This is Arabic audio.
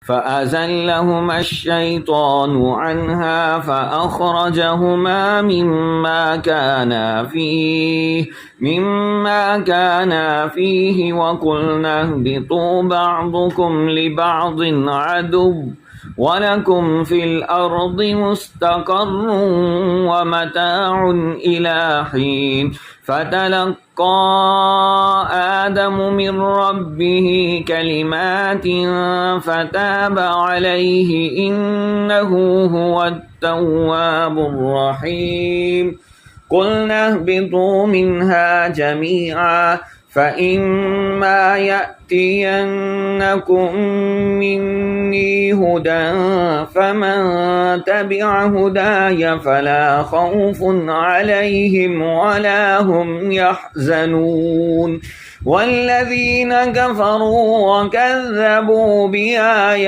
فأزلهما الشيطان عنها فأخرجهما مما كانا فيه وقلنا اهبطوا بعضكم لبعض عدو ولكم في الأرض مستقر ومتاع إلى حين فتلقى آدم من ربه كلمات فتاب عليه إنه هو التواب الرحيم قلنا اهبطوا منها جميعا فإما يأتينكم مني هدى فمن تبع هداي فلا خوف عليهم ولا هم يحزنون والذين كفروا وكذبوا بآياتنا